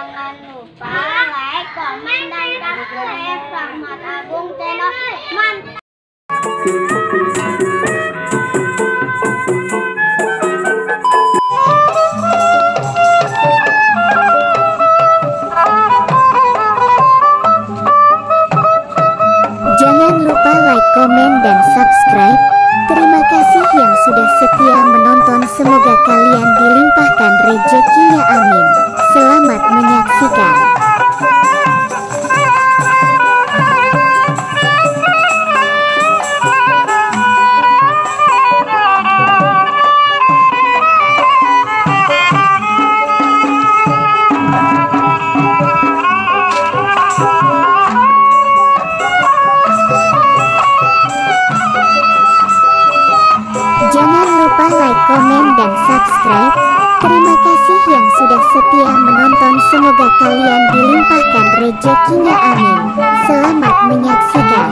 Jangan lupa like, komen, dan subscribe Rahmat Agung Channel. Mantap. Jangan lupa like, komen, dan subscribe. Terima kasih yang sudah setia menonton. Semoga kalian dilimpahkan rezekinya, amin. Selamat menyaksikan. Jangan lupa like, komen, dan subscribe. Terima kasih yang sudah setia menonton. Semoga kalian dilimpahkan rezekinya, amin. Selamat menyaksikan.